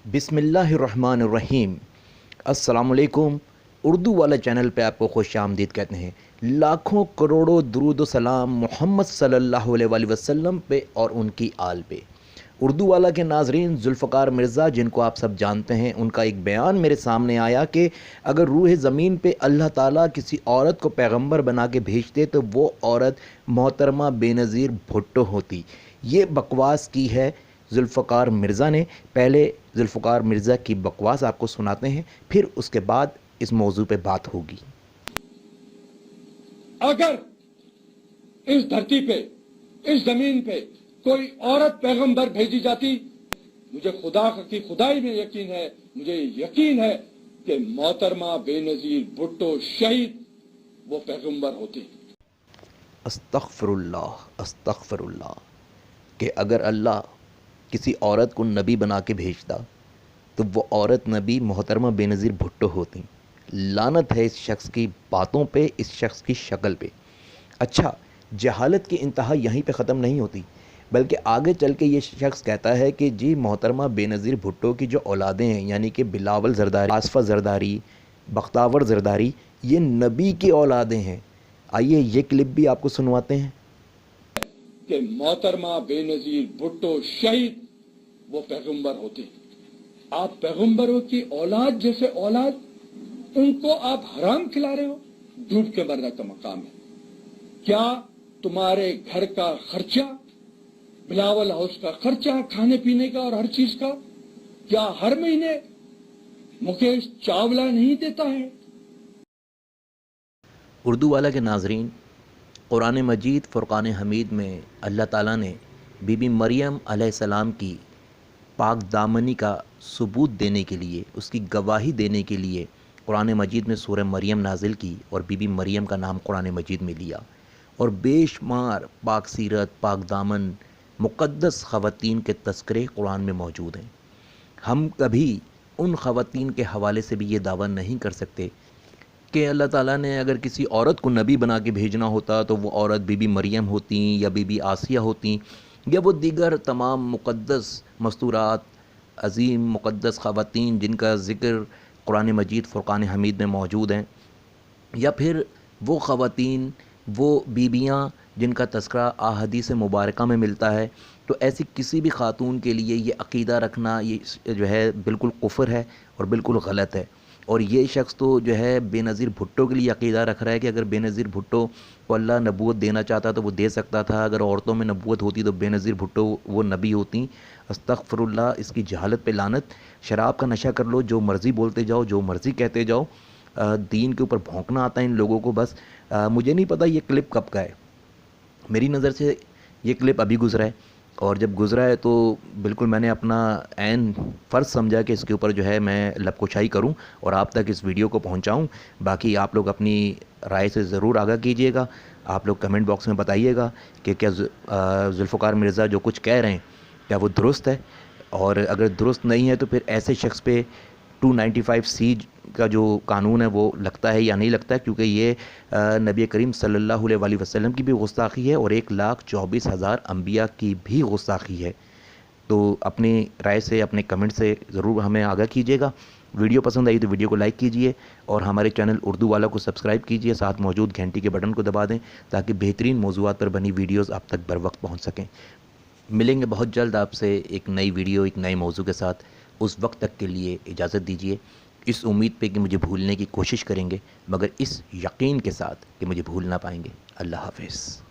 बिस्मिल्लाहिर्रहमानिर्रहीम। अस्सलामुअलैकुम। उर्दू वाला चैनल पे आपको खुश आमदीद कहते हैं। लाखों करोड़ों दुरूद व सलाम मोहम्मद सल्लल्लाहु अलैहि वसल्लम पे और उनकी आल पे। उर्दू वाला के नाजरीन, जुल्फ़कार मिर्ज़ा जिनको आप सब जानते हैं, उनका एक बयान मेरे सामने आया कि अगर रूह ज़मीन पे अल्लाह ताला किसी औरत को पैगंबर बना के भेजते तो वो औरत मोहतरमा बेनज़ीर भुट्टो होती। ये बकवास की है जुल्फ़कार मिर्ज़ा ने। पहले जुल्फ़कार मिर्ज़ा की बकवास आपको सुनाते हैं, फिर उसके बाद इस मौजू पे बात होगी। अगर इस धरती पे, इस जमीन पे कोई औरत पैगंबर भेजी जाती, मुझे खुदा की खुदाई में यकीन है, मुझे यकीन है कि मोहतरमा बेनज़ीर भुट्टो शहीद वो पैगंबर होती। अस्तग़फिरुल्लाह अस्तग़फिरुल्लाह। कि अगर अल्लाह किसी औरत को नबी बना के भेजता तो वो औरत नबी मोहतरमा बेनज़ीर भुट्टो होती। लानत है इस शख्स की बातों पे, इस शख्स की शक्ल पे। अच्छा, जहालत की इंतहा यहीं पे ख़त्म नहीं होती, बल्कि आगे चल के ये शख्स कहता है कि जी मोहतरमा बेनज़ीर भुट्टो की जो औलादें हैं, यानी कि बिलावल ज़रदारी, आसफ़ा ज़रदारी, बख्तावर ज़रदारी, ये नबी की औलादें हैं। आइए ये क्लिप भी आपको सुनवाते हैं कि मोहतरमा बेनज़ीर भुट्टो शहीद वो पैगंबर होते। आप पैगंबरों की औलाद जैसे औलाद, उनको आप हराम खिला रहे हो। झूठ के मरने का मकाम है। क्या तुम्हारे घर का खर्चा, बिलावल हाउस का खर्चा, खाने पीने का और हर चीज का, क्या हर महीने मुकेश चावला नहीं देता है? उर्दू वाला के नाजरीन, कुरान मजीद फ़ुरक़ान हमीद में अल्लाह ताला ने बीबी मरियम अलैहिस्सलाम की पाक दामनी का सबूत देने के लिए, उसकी गवाही देने के लिए कुरान मजीद में सूरह मरियम नाजिल की और बीबी मरियम का नाम कुरान मजीद में लिया। और बेशुमार पाक सीरत, पाक दामन, मुक़द्दस ख़वातीन के तज़किरे कुरान में मौजूद हैं। हम कभी उन ख़वातीन के हवाले से भी ये दावा नहीं कर सकते कि अल्लाह ताला ने अगर किसी औरत को नबी बना के भेजना होता तो वो औरत बीबी मरियम होती या बीबी आसिया होती या वो दीगर तमाम मुक़द्दस मस्तूरात, अज़ीम मुक़द्दस ख़वातीन जिनका ज़िक्र कुरान मजीद फ़ुरक़ान हमीद में मौजूद हैं, या फिर वो ख़वातीन, वो बीबियाँ जिनका तज़किरा अहादीस मुबारका में मिलता है। तो ऐसी किसी भी ख़ातून के लिए ये अक़ीदा रखना, ये जो है बिल्कुल कुफ़र है और बिल्कुल गलत है। और ये शख्स तो जो है बेनज़ीर भुट्टो के लिए अक़ीदा रख रहा है कि अगर बेनज़ीर भुट्टो को अल्लाह नबूवत देना चाहता तो वो दे सकता था। अगर औरतों में नबूवत होती तो बेनज़ीर भुट्टो वो नबी होती। अस्तग़फिरुल्लाह। इसकी जहालत पे लानत। शराब का नशा कर लो, जो मर्ज़ी बोलते जाओ, जो मर्ज़ी कहते जाओ। दीन के ऊपर भौंकना आता है इन लोगों को बस। मुझे नहीं पता ये क्लिप कब का है। मेरी नज़र से ये क्लिप अभी गुज़रा है, और जब गुज़रा है तो बिल्कुल मैंने अपना ऐन फ़र्ज़ समझा कि इसके ऊपर जो है मैं लबकुशाई करूं और आप तक इस वीडियो को पहुंचाऊं। बाकी आप लोग अपनी राय से ज़रूर आगाह कीजिएगा। आप लोग कमेंट बॉक्स में बताइएगा कि क्या जुल्फ़कार मिर्ज़ा जो कुछ कह रहे हैं क्या वो दुरुस्त है, और अगर दुरुस्त नहीं है तो फिर ऐसे शख्स पे 295C का जो कानून है वो लगता है या नहीं लगता है, क्योंकि ये नबी करीम सल्लल्लाहु अलैहि वसल्लम की भी गुस्ताखी है और 1,24,000 अम्बिया की भी गुस्ताखी है। तो अपनी राय से, अपने कमेंट से ज़रूर हमें आगाह कीजिएगा। वीडियो पसंद आई तो वीडियो को लाइक कीजिए और हमारे चैनल उर्दू वाला को सब्सक्राइब कीजिए। साथ मौजूद घंटी के बटन को दबा दें ताकि बेहतरीन मौज़ूआत पर बनी वीडियोज़ आप तक बर वक्त पहुँच सकें। मिलेंगे बहुत जल्द आपसे एक नई वीडियो, एक नए मौजू के साथ। उस वक्त तक के लिए इजाज़त दीजिए, इस उम्मीद पे कि मुझे भूलने की कोशिश करेंगे, मगर इस यकीन के साथ कि मुझे भूल ना पाएंगे। अल्लाह हाफ़िज़।